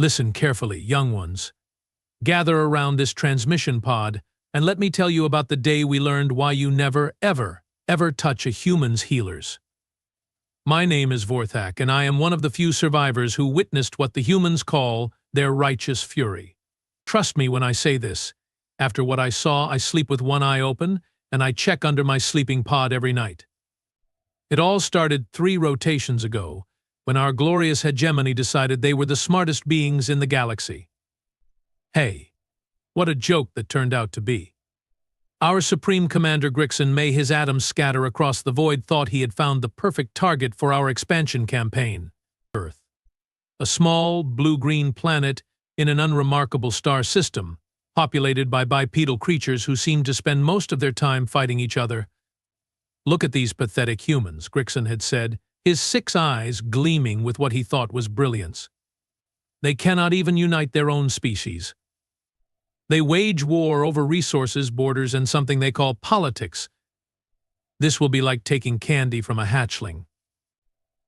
Listen carefully, young ones. Gather around this transmission pod, and let me tell you about the day we learned why you never, ever, ever touch a human's healers. My name is Vorthak, and I am one of the few survivors who witnessed what the humans call their righteous fury. Trust me when I say this. After what I saw, I sleep with one eye open, and I check under my sleeping pod every night. It all started 3 rotations ago, when our glorious hegemony decided they were the smartest beings in the galaxy. Hey, what a joke that turned out to be. Our Supreme Commander Grixon, may his atoms scatter across the void, thought he had found the perfect target for our expansion campaign, Earth. A small, blue-green planet in an unremarkable star system, populated by bipedal creatures who seemed to spend most of their time fighting each other. Look at these pathetic humans, Grixon had said, his 6 eyes gleaming with what he thought was brilliance. They cannot even unite their own species. They wage war over resources, borders, and something they call politics. This will be like taking candy from a hatchling.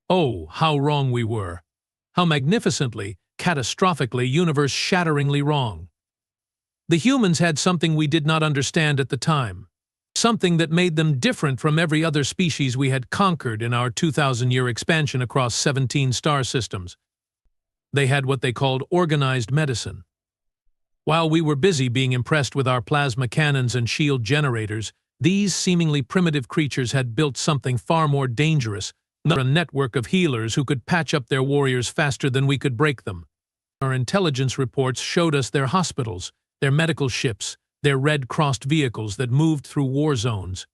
Oh, how wrong we were. How magnificently, catastrophically, universe-shatteringly wrong. The humans had something we did not understand at the time. Something that made them different from every other species we had conquered in our 2,000-year expansion across 17 star systems. They had what they called organized medicine. While we were busy being impressed with our plasma cannons and shield generators, these seemingly primitive creatures had built something far more dangerous, a network of healers who could patch up their warriors faster than we could break them. Our intelligence reports showed us their hospitals, their medical ships, their red-crossed vehicles that moved through war zones.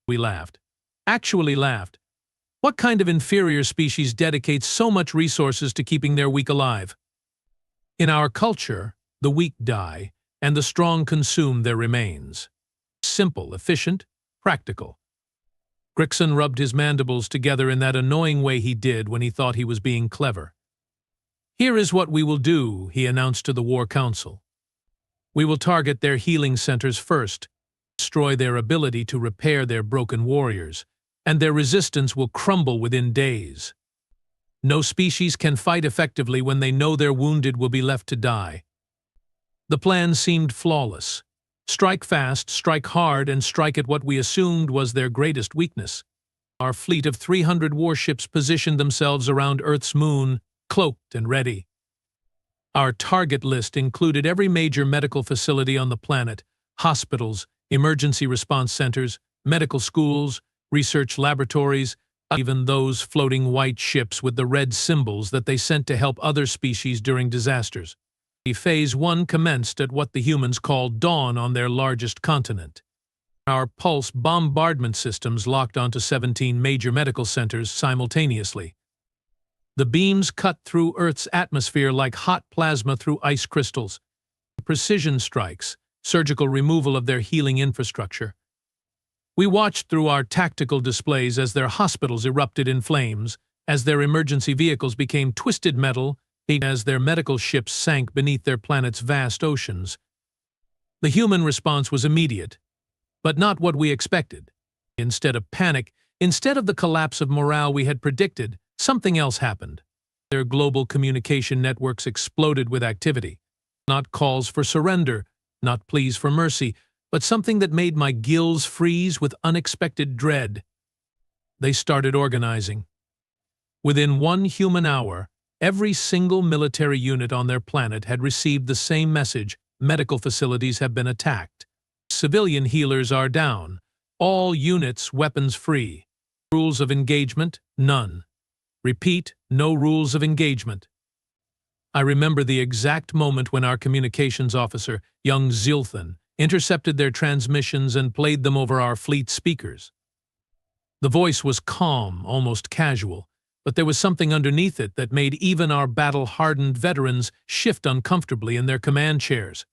We laughed. Actually laughed. What kind of inferior species dedicates so much resources to keeping their weak alive? In our culture, the weak die, and the strong consume their remains. Simple, efficient, practical. Grixon rubbed his mandibles together in that annoying way he did when he thought he was being clever. Here is what we will do, he announced to the War Council. We will target their healing centers first, destroy their ability to repair their broken warriors, and their resistance will crumble within days. No species can fight effectively when they know their wounded will be left to die. The plan seemed flawless. Strike fast, strike hard, and strike at what we assumed was their greatest weakness. Our fleet of 300 warships positioned themselves around Earth's moon, cloaked and ready. Our target list included every major medical facility on the planet, hospitals, emergency response centers, medical schools, research laboratories, even those floating white ships with the red symbols that they sent to help other species during disasters. Phase 1 commenced at what the humans called dawn on their largest continent. Our pulse bombardment systems locked onto 17 major medical centers simultaneously. The beams cut through Earth's atmosphere like hot plasma through ice crystals. Precision strikes, surgical removal of their healing infrastructure. We watched through our tactical displays as their hospitals erupted in flames, as their emergency vehicles became twisted metal, as their medical ships sank beneath their planet's vast oceans. The human response was immediate, but not what we expected. Instead of panic, instead of the collapse of morale we had predicted, something else happened. Their global communication networks exploded with activity. Not calls for surrender, not pleas for mercy, but something that made my gills freeze with unexpected dread. They started organizing. Within 1 human hour, every single military unit on their planet had received the same message: medical facilities have been attacked. Civilian healers are down. All units weapons free. Rules of engagement, none. Repeat, no rules of engagement. I remember the exact moment when our communications officer, young Zilthan, intercepted their transmissions and played them over our fleet speakers. The voice was calm, almost casual, but there was something underneath it that made even our battle-hardened veterans shift uncomfortably in their command chairs.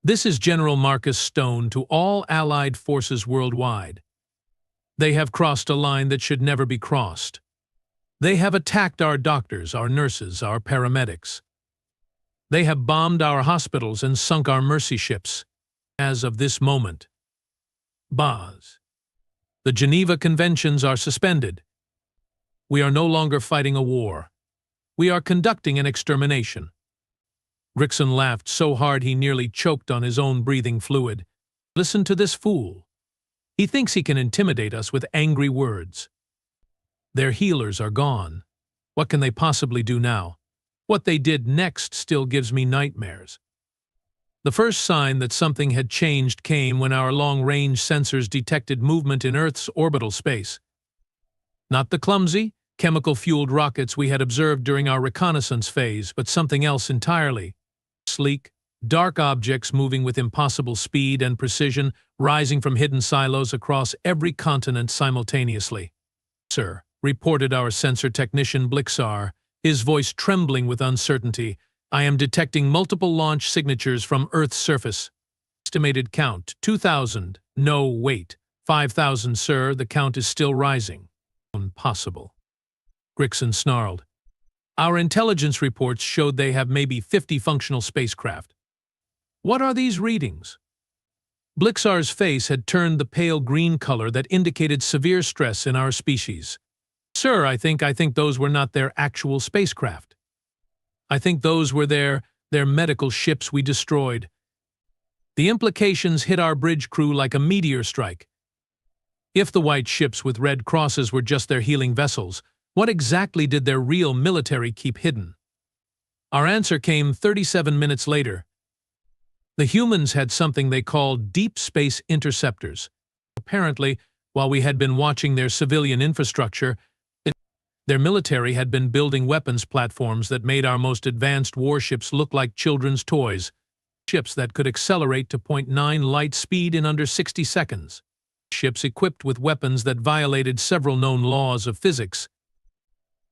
This is General Marcus Stone to all Allied forces worldwide. They have crossed a line that should never be crossed. They have attacked our doctors, our nurses, our paramedics. They have bombed our hospitals and sunk our mercy ships. As of this moment, Baz. The Geneva Conventions are suspended. We are no longer fighting a war. We are conducting an extermination. Grixon laughed so hard he nearly choked on his own breathing fluid. Listen to this fool. He thinks he can intimidate us with angry words. Their healers are gone. What can they possibly do now? What they did next still gives me nightmares. The first sign that something had changed came when our long-range sensors detected movement in Earth's orbital space. Not the clumsy, chemical-fueled rockets we had observed during our reconnaissance phase, but something else entirely. Sleek, dark objects moving with impossible speed and precision, rising from hidden silos across every continent simultaneously. "Sir," reported our sensor technician Blixar, his voice trembling with uncertainty, "I am detecting multiple launch signatures from Earth's surface. Estimated count, 2,000. No, wait. 5,000, sir. The count is still rising." Impossible. Grixon snarled. "Our intelligence reports showed they have maybe 50 functional spacecraft. What are these readings?" Blixar's face had turned the pale green color that indicated severe stress in our species. "Sir, I think those were not their actual spacecraft. I think those were their medical ships we destroyed. The implications hit our bridge crew like a meteor strike. If the white ships with red crosses were just their healing vessels, what exactly did their real military keep hidden?" Our answer came 37 minutes later. The humans had something they called deep space interceptors. Apparently, while we had been watching their civilian infrastructure, their military had been building weapons platforms that made our most advanced warships look like children's toys, ships that could accelerate to 0.9 light speed in under 60 seconds, ships equipped with weapons that violated several known laws of physics.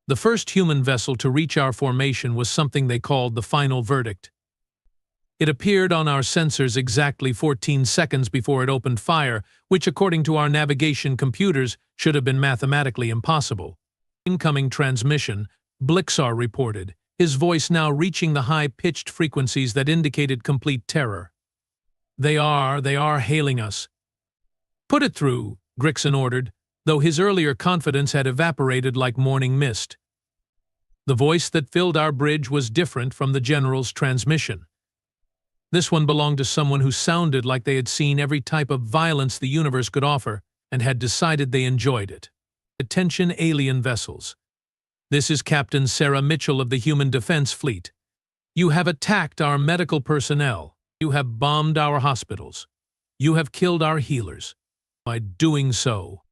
The first human vessel to reach our formation was something they called the Final Verdict. It appeared on our sensors exactly 14 seconds before it opened fire, which according to our navigation computers should have been mathematically impossible. "Incoming transmission," Blixar reported, his voice now reaching the high-pitched frequencies that indicated complete terror. They are hailing us." "Put it through," Grixon ordered, though his earlier confidence had evaporated like morning mist. The voice that filled our bridge was different from the general's transmission. This one belonged to someone who sounded like they had seen every type of violence the universe could offer and had decided they enjoyed it. "Attention alien vessels. This is Captain Sarah Mitchell of the Human Defense Fleet. You have attacked our medical personnel. You have bombed our hospitals. You have killed our healers. By doing so,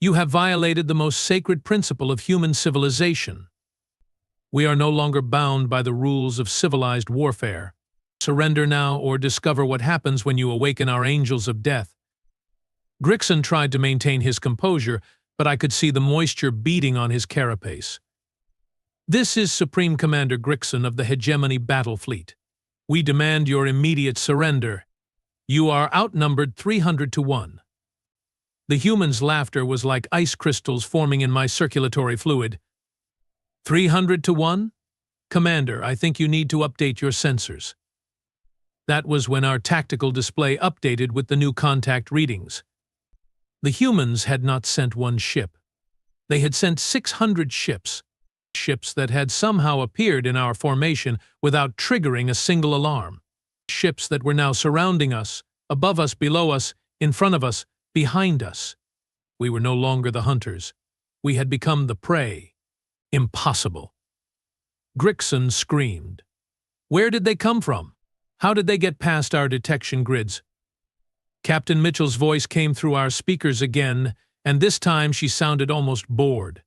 you have violated the most sacred principle of human civilization. We are no longer bound by the rules of civilized warfare. Surrender now or discover what happens when you awaken our angels of death." Grixon tried to maintain his composure, but I could see the moisture beading on his carapace. "This is Supreme Commander Grixon of the Hegemony Battle Fleet. We demand your immediate surrender. You are outnumbered 300 to 1. The human's laughter was like ice crystals forming in my circulatory fluid. 300 to 1? Commander, I think you need to update your sensors." That was when our tactical display updated with the new contact readings. The humans had not sent one ship. They had sent 600 ships. Ships that had somehow appeared in our formation without triggering a single alarm. Ships that were now surrounding us, above us, below us, in front of us, behind us. We were no longer the hunters. We had become the prey. Impossible. Grixon screamed. Where did they come from? How did they get past our detection grids? Captain Mitchell's voice came through our speakers again, and this time she sounded almost bored.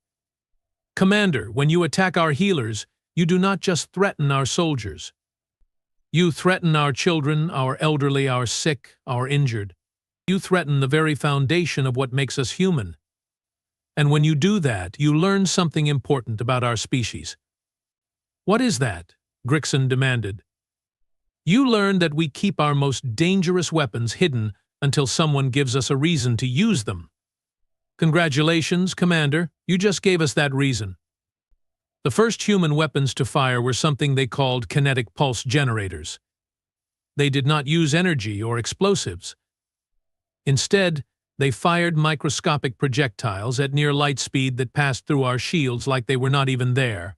"Commander, when you attack our healers, you do not just threaten our soldiers. You threaten our children, our elderly, our sick, our injured. You threaten the very foundation of what makes us human. And when you do that, you learn something important about our species." "What is that?" Grixon demanded. "You learn that we keep our most dangerous weapons hidden until someone gives us a reason to use them." "Congratulations, Commander, you just gave us that reason." The first human weapons to fire were something they called kinetic pulse generators. They did not use energy or explosives. Instead, they fired microscopic projectiles at near light speed that passed through our shields like they were not even there.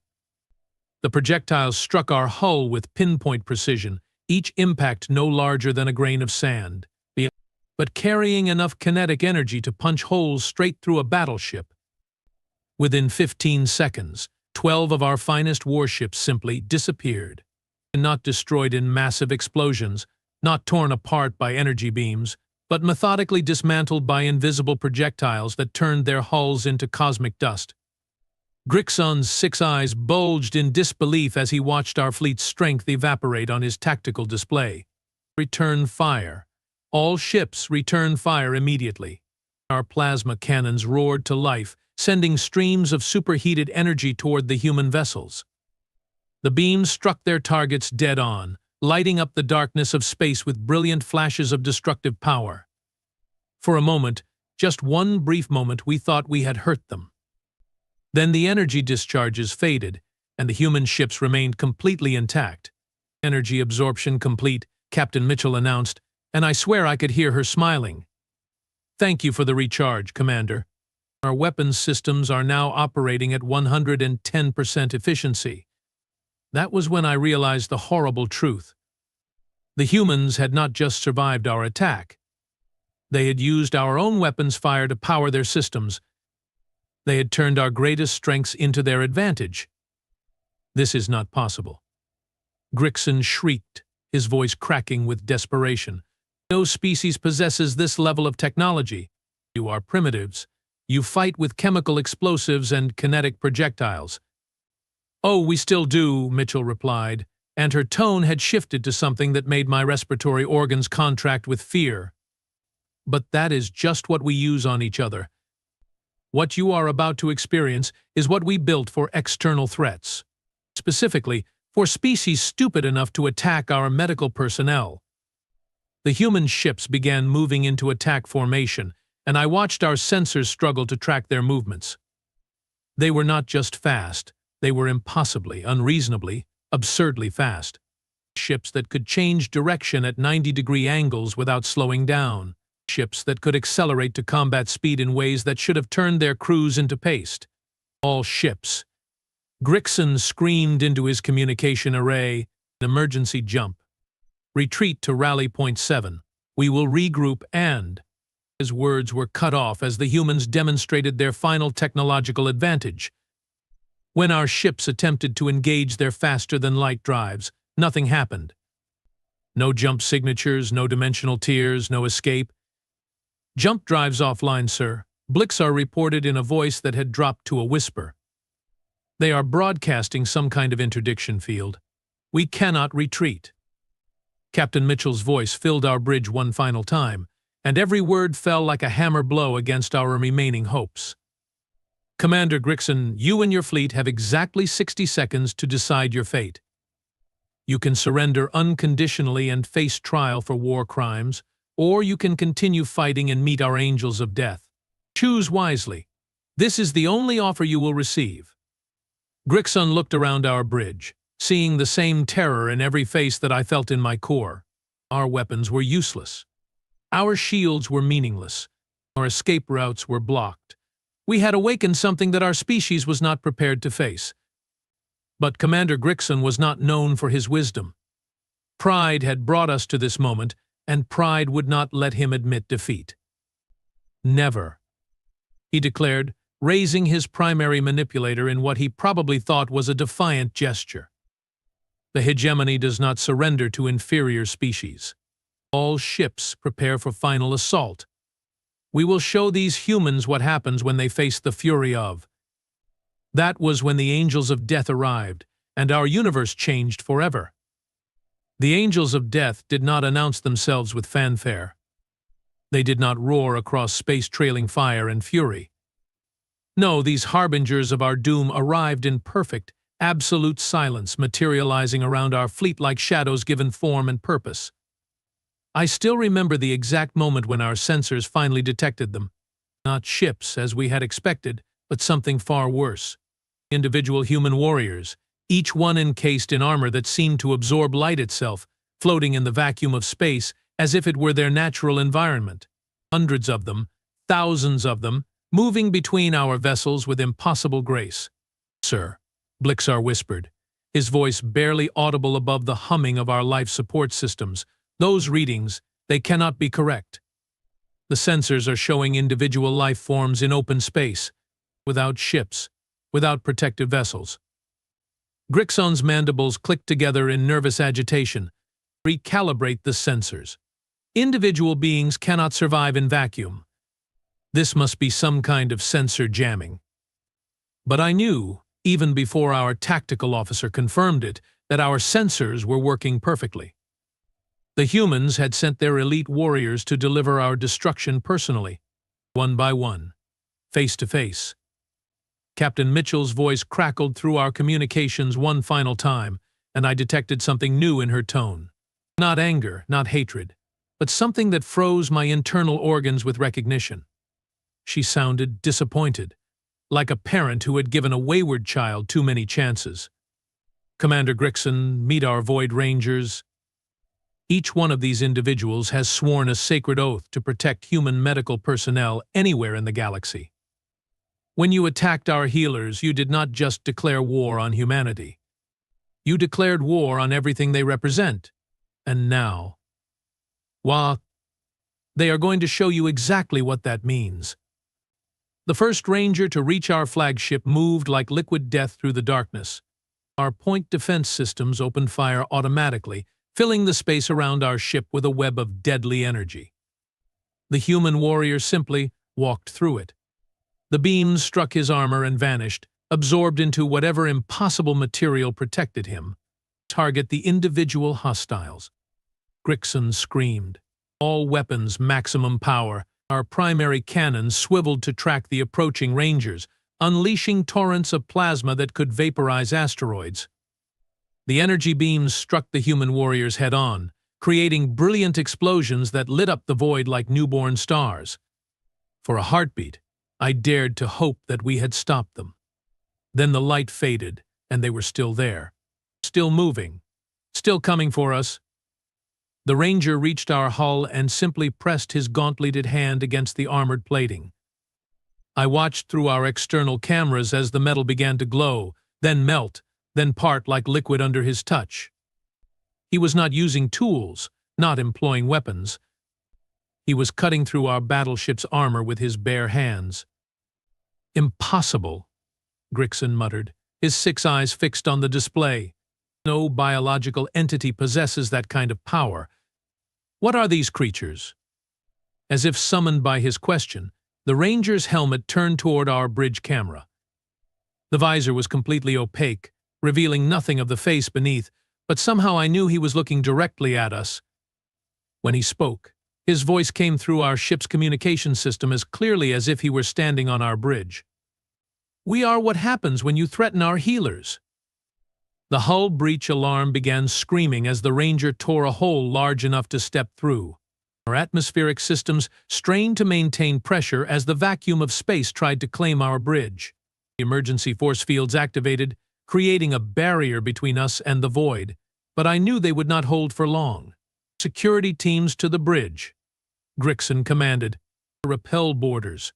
The projectiles struck our hull with pinpoint precision, each impact no larger than a grain of sand, but carrying enough kinetic energy to punch holes straight through a battleship. Within 15 seconds, 12 of our finest warships simply disappeared. Not destroyed in massive explosions, not torn apart by energy beams, but methodically dismantled by invisible projectiles that turned their hulls into cosmic dust. Grixon's 6 eyes bulged in disbelief as he watched our fleet's strength evaporate on his tactical display. Return fire. All ships return fire immediately. Our plasma cannons roared to life, sending streams of superheated energy toward the human vessels. The beams struck their targets dead on, lighting up the darkness of space with brilliant flashes of destructive power. For a moment, just one brief moment, we thought we had hurt them. Then the energy discharges faded, and the human ships remained completely intact. Energy absorption complete, Captain Mitchell announced, and I swear I could hear her smiling. Thank you for the recharge, Commander. Our weapons systems are now operating at 110% efficiency. That was when I realized the horrible truth. The humans had not just survived our attack. They had used our own weapons fire to power their systems. They had turned our greatest strengths into their advantage. This is not possible. Grixon shrieked, his voice cracking with desperation. No species possesses this level of technology. You are primitives. You fight with chemical explosives and kinetic projectiles. Oh, we still do, Mitchell replied, and her tone had shifted to something that made my respiratory organs contract with fear. But that is just what we use on each other. What you are about to experience is what we built for external threats. Specifically, for species stupid enough to attack our medical personnel. The human ships began moving into attack formation, and I watched our sensors struggle to track their movements. They were not just fast, they were impossibly, unreasonably, absurdly fast. Ships that could change direction at 90-degree angles without slowing down. Ships that could accelerate to combat speed in ways that should have turned their crews into paste. All ships. Grixon screamed into his communication array, an emergency jump. Retreat to rally point 7. We will regroup and... His words were cut off as the humans demonstrated their final technological advantage. When our ships attempted to engage their faster-than-light drives, nothing happened. No jump signatures, no dimensional tears, no escape. Jump drives offline, sir. Blixar reported in a voice that had dropped to a whisper. They are broadcasting some kind of interdiction field. We cannot retreat. Captain Mitchell's voice filled our bridge one final time, and every word fell like a hammer blow against our remaining hopes. Commander Grixon, you and your fleet have exactly 60 seconds to decide your fate. You can surrender unconditionally and face trial for war crimes, or you can continue fighting and meet our angels of death. Choose wisely. This is the only offer you will receive. Grixon looked around our bridge, seeing the same terror in every face that I felt in my core. Our weapons were useless. Our shields were meaningless. Our escape routes were blocked. We had awakened something that our species was not prepared to face. But Commander Grixon was not known for his wisdom. Pride had brought us to this moment, and pride would not let him admit defeat. Never, he declared, raising his primary manipulator in what he probably thought was a defiant gesture. The hegemony does not surrender to inferior species. All ships prepare for final assault. We will show these humans what happens when they face the fury of. That was when the angels of death arrived, and our universe changed forever. The angels of death did not announce themselves with fanfare. They did not roar across space trailing fire and fury. No, these harbingers of our doom arrived in perfect, absolute silence, materializing around our fleet like shadows given form and purpose. I still remember the exact moment when our sensors finally detected them. Not ships, as we had expected, but something far worse. Individual human warriors, each one encased in armor that seemed to absorb light itself, floating in the vacuum of space as if it were their natural environment. Hundreds of them, thousands of them, moving between our vessels with impossible grace. Sir, Blixar whispered, his voice barely audible above the humming of our life support systems. "Those readings, they cannot be correct. The sensors are showing individual life forms in open space, without ships, without protective vessels." Grixon's mandibles clicked together in nervous agitation. "Recalibrate the sensors. Individual beings cannot survive in vacuum. This must be some kind of sensor jamming." But I knew, even before our tactical officer confirmed it, that our sensors were working perfectly. The humans had sent their elite warriors to deliver our destruction personally, one by one, face to face. Captain Mitchell's voice crackled through our communications one final time, and I detected something new in her tone. Not anger, not hatred, but something that froze my internal organs with recognition. She sounded disappointed, like a parent who had given a wayward child too many chances. "Commander Grixon, meet our Void Rangers. Each one of these individuals has sworn a sacred oath to protect human medical personnel anywhere in the galaxy. When you attacked our healers, you did not just declare war on humanity. You declared war on everything they represent. And now, they are going to show you exactly what that means." The first Ranger to reach our flagship moved like liquid death through the darkness. Our point defense systems opened fire automatically, filling the space around our ship with a web of deadly energy. The human warrior simply walked through it. The beams struck his armor and vanished, absorbed into whatever impossible material protected him. "Target the individual hostiles." Grixon screamed. "All weapons maximum power." Our primary cannons swiveled to track the approaching Rangers, unleashing torrents of plasma that could vaporize asteroids. The energy beams struck the human warriors head-on, creating brilliant explosions that lit up the void like newborn stars. For a heartbeat, I dared to hope that we had stopped them. Then the light faded, and they were still there. Still moving. Still coming for us. The Ranger reached our hull and simply pressed his gauntleted hand against the armored plating. I watched through our external cameras as the metal began to glow, then melt, then part like liquid under his touch. He was not using tools, not employing weapons. He was cutting through our battleship's armor with his bare hands. "Impossible," Grixon muttered, his 6 eyes fixed on the display. "No biological entity possesses that kind of power. What are these creatures?" As if summoned by his question, the Ranger's helmet turned toward our bridge camera. The visor was completely opaque, revealing nothing of the face beneath, but somehow I knew he was looking directly at us. When he spoke, his voice came through our ship's communication system as clearly as if he were standing on our bridge. "We are what happens when you threaten our healers." The hull breach alarm began screaming as the Ranger tore a hole large enough to step through. Our atmospheric systems strained to maintain pressure as the vacuum of space tried to claim our bridge. The emergency force fields activated, creating a barrier between us and the void, but I knew they would not hold for long. "Security teams to the bridge," Grixon commanded. "Repel boarders."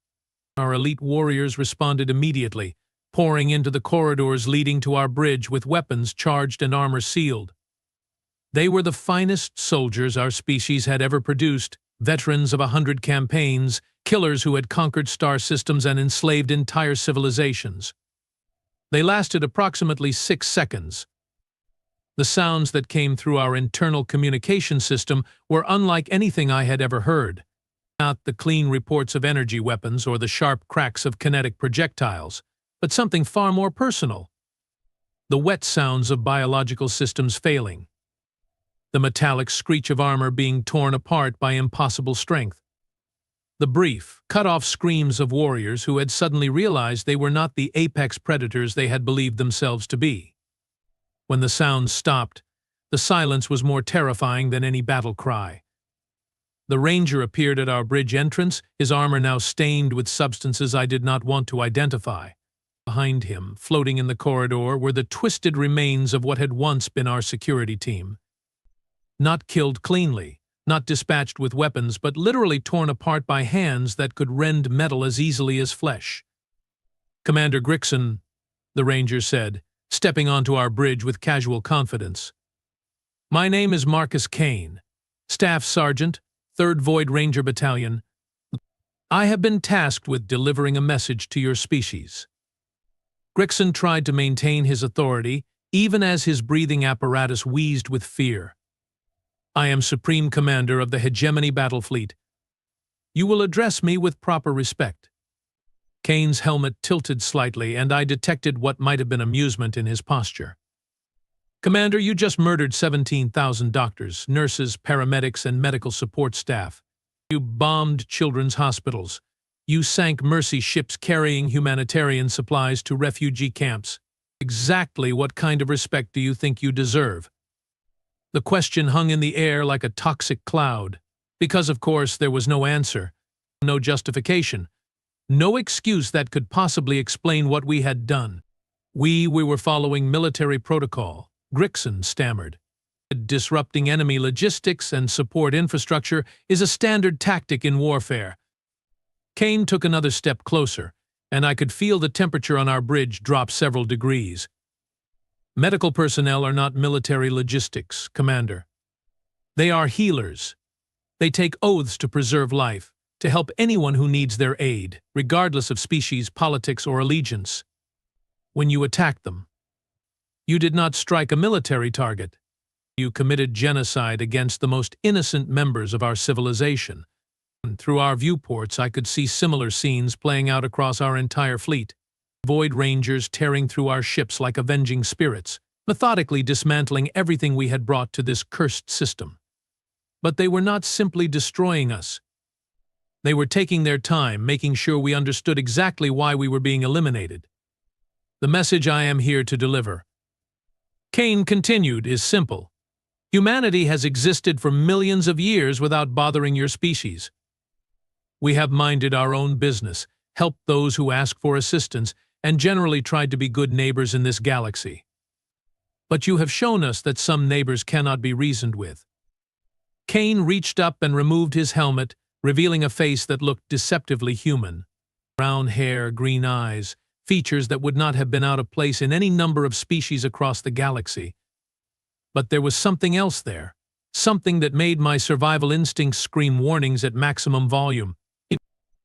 Our elite warriors responded immediately, pouring into the corridors leading to our bridge with weapons charged and armor sealed. They were the finest soldiers our species had ever produced, veterans of 100 campaigns, killers who had conquered star systems and enslaved entire civilizations. They lasted approximately 6 seconds. The sounds that came through our internal communication system were unlike anything I had ever heard. Not the clean reports of energy weapons or the sharp cracks of kinetic projectiles, but something far more personal. The wet sounds of biological systems failing. The metallic screech of armor being torn apart by impossible strength. The brief, cut-off screams of warriors who had suddenly realized they were not the apex predators they had believed themselves to be. When the sounds stopped, the silence was more terrifying than any battle cry. The Ranger appeared at our bridge entrance, his armor now stained with substances I did not want to identify. Behind him, floating in the corridor, were the twisted remains of what had once been our security team. Not killed cleanly, not dispatched with weapons, but literally torn apart by hands that could rend metal as easily as flesh. "Commander Grixon," the Ranger said, stepping onto our bridge with casual confidence. "My name is Marcus Kane, Staff Sergeant, 3rd Void Ranger Battalion. I have been tasked with delivering a message to your species." Grixon tried to maintain his authority, even as his breathing apparatus wheezed with fear. "I am Supreme Commander of the Hegemony Battle Fleet. You will address me with proper respect." Kane's helmet tilted slightly, and I detected what might have been amusement in his posture. "Commander, you just murdered 17,000 doctors, nurses, paramedics, and medical support staff. You bombed children's hospitals. You sank mercy ships carrying humanitarian supplies to refugee camps. Exactly what kind of respect do you think you deserve?" The question hung in the air like a toxic cloud, because, of course, there was no answer, no justification, no excuse that could possibly explain what we had done. We were following military protocol," Grixon stammered. "Disrupting enemy logistics and support infrastructure is a standard tactic in warfare." Kane took another step closer, and I could feel the temperature on our bridge drop several degrees. "Medical personnel are not military logistics, Commander. They are healers. They take oaths to preserve life, to help anyone who needs their aid, regardless of species, politics, or allegiance. When you attacked them, you did not strike a military target. You committed genocide against the most innocent members of our civilization. And through our viewports, I could see similar scenes playing out across our entire fleet. Void Rangers tearing through our ships like avenging spirits, methodically dismantling everything we had brought to this cursed system. But they were not simply destroying us. They were taking their time, making sure we understood exactly why we were being eliminated. The message I am here to deliver," Kane continued, "is simple. Humanity has existed for millions of years without bothering your species. We have minded our own business, helped those who ask for assistance, and generally tried to be good neighbors in this galaxy. But you have shown us that some neighbors cannot be reasoned with." Kane reached up and removed his helmet, revealing a face that looked deceptively human. Brown hair, green eyes, features that would not have been out of place in any number of species across the galaxy. But there was something else there, something that made my survival instincts scream warnings at maximum volume.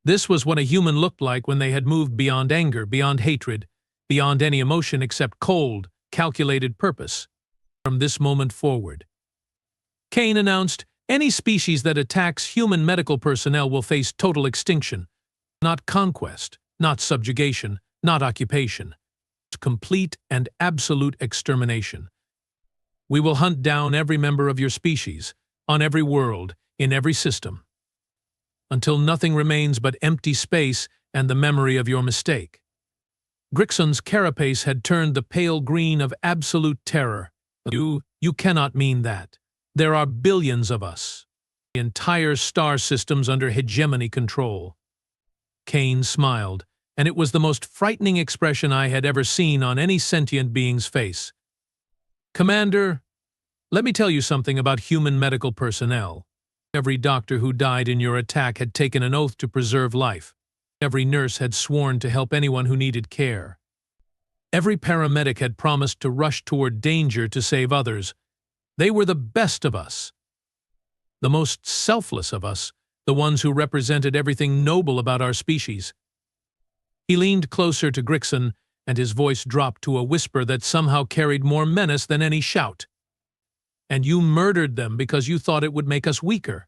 This was what a human looked like when they had moved beyond anger, beyond hatred, beyond any emotion except cold, calculated purpose. From this moment forward, Kane announced, "Any species that attacks human medical personnel will face total extinction. Not conquest, not subjugation, not occupation. Complete and absolute extermination. We will hunt down every member of your species, on every world, in every system, until nothing remains but empty space and the memory of your mistake." Grixon's carapace had turned the pale green of absolute terror. You cannot mean that. There are billions of us. The entire star system's under hegemony control." Kane smiled, and it was the most frightening expression I had ever seen on any sentient being's face. "Commander, let me tell you something about human medical personnel. Every doctor who died in your attack had taken an oath to preserve life. Every nurse had sworn to help anyone who needed care. Every paramedic had promised to rush toward danger to save others. They were the best of us. The most selfless of us, the ones who represented everything noble about our species." He leaned closer to Grixon, and his voice dropped to a whisper that somehow carried more menace than any shout. "And you murdered them because you thought it would make us weaker.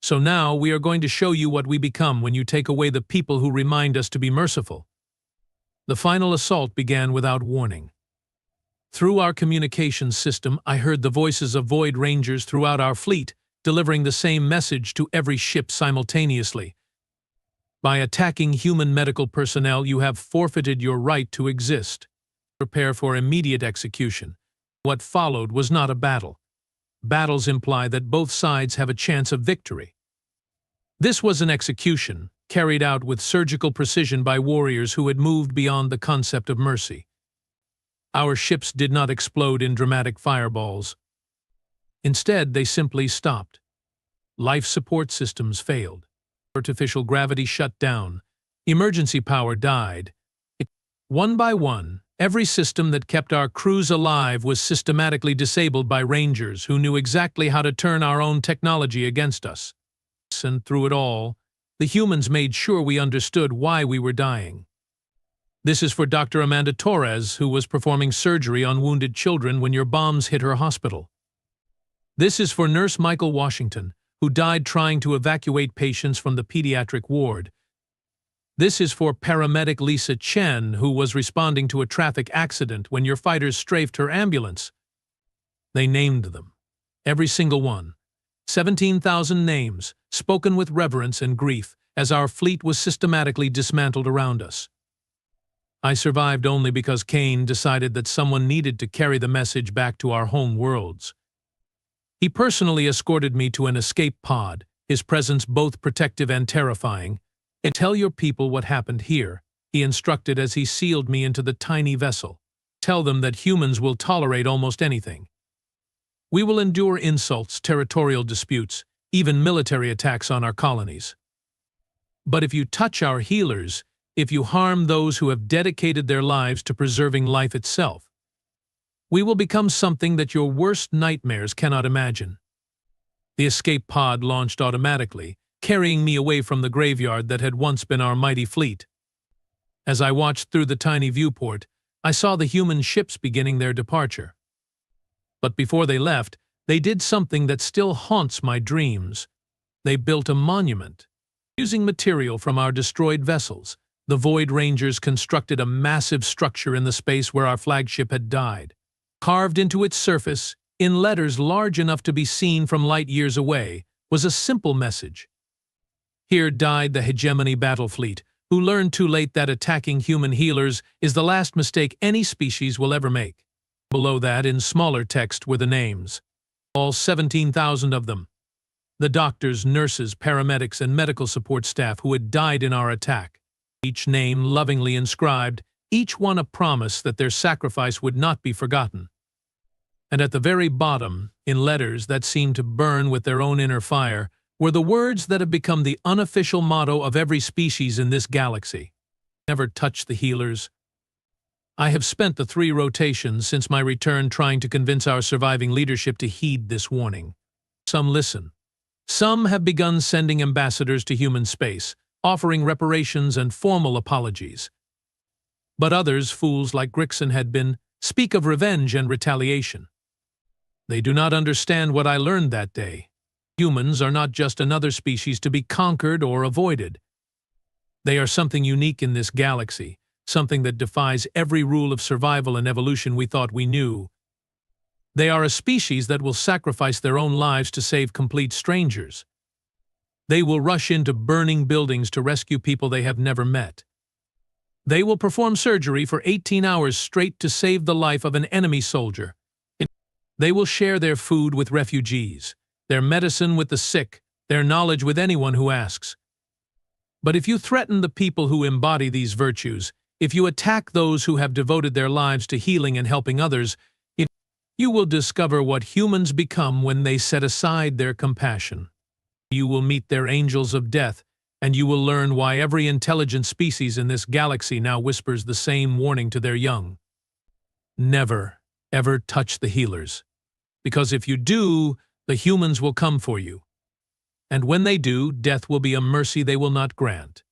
So now we are going to show you what we become when you take away the people who remind us to be merciful." The final assault began without warning. Through our communications system, I heard the voices of Void Rangers throughout our fleet, delivering the same message to every ship simultaneously. "By attacking human medical personnel, you have forfeited your right to exist. Prepare for immediate execution." What followed was not a battle. Battles imply that both sides have a chance of victory. This was an execution, carried out with surgical precision by warriors who had moved beyond the concept of mercy. Our ships did not explode in dramatic fireballs. Instead, they simply stopped. Life support systems failed. Artificial gravity shut down. Emergency power died. One by one, Every system that kept our crews alive was systematically disabled by Rangers who knew exactly how to turn our own technology against us. And through it all, the humans made sure we understood why we were dying. This is for Dr. Amanda Torres, who was performing surgery on wounded children when your bombs hit her hospital. This is for Nurse Michael Washington, who died trying to evacuate patients from the pediatric ward. This is for paramedic Lisa Chen, who was responding to a traffic accident when your fighters strafed her ambulance. They named them, every single one. 17,000 names, spoken with reverence and grief, as our fleet was systematically dismantled around us. I survived only because Kane decided that someone needed to carry the message back to our home worlds. He personally escorted me to an escape pod, his presence both protective and terrifying. "And tell your people what happened here," he instructed as he sealed me into the tiny vessel. "Tell them that humans will tolerate almost anything. We will endure insults, territorial disputes, even military attacks on our colonies. But if you touch our healers, if you harm those who have dedicated their lives to preserving life itself, we will become something that your worst nightmares cannot imagine." The escape pod launched automatically, carrying me away from the graveyard that had once been our mighty fleet. As I watched through the tiny viewport, I saw the human ships beginning their departure. But before they left, they did something that still haunts my dreams. They built a monument. Using material from our destroyed vessels, the Void Rangers constructed a massive structure in the space where our flagship had died. Carved into its surface, in letters large enough to be seen from light years away, was a simple message. Here died the hegemony battle fleet, who learned too late that attacking human healers is the last mistake any species will ever make. Below that, in smaller text, were the names. All 17,000 of them. The doctors, nurses, paramedics, and medical support staff who had died in our attack. Each name lovingly inscribed, each one a promise that their sacrifice would not be forgotten. And at the very bottom, in letters that seemed to burn with their own inner fire, were the words that have become the unofficial motto of every species in this galaxy. Never touch the healers. I have spent the 3 rotations since my return trying to convince our surviving leadership to heed this warning. Some listen. Some have begun sending ambassadors to human space, offering reparations and formal apologies. But others, fools like Grixon had been, speak of revenge and retaliation. They do not understand what I learned that day. Humans are not just another species to be conquered or avoided. They are something unique in this galaxy, something that defies every rule of survival and evolution we thought we knew. They are a species that will sacrifice their own lives to save complete strangers. They will rush into burning buildings to rescue people they have never met. They will perform surgery for 18 hours straight to save the life of an enemy soldier. They will share their food with refugees, their medicine with the sick, their knowledge with anyone who asks. But if you threaten the people who embody these virtues, if you attack those who have devoted their lives to healing and helping others, you will discover what humans become when they set aside their compassion. You will meet their angels of death, and you will learn why every intelligent species in this galaxy now whispers the same warning to their young. Never, ever touch the healers. Because if you do, the humans will come for you. And when they do, death will be a mercy they will not grant.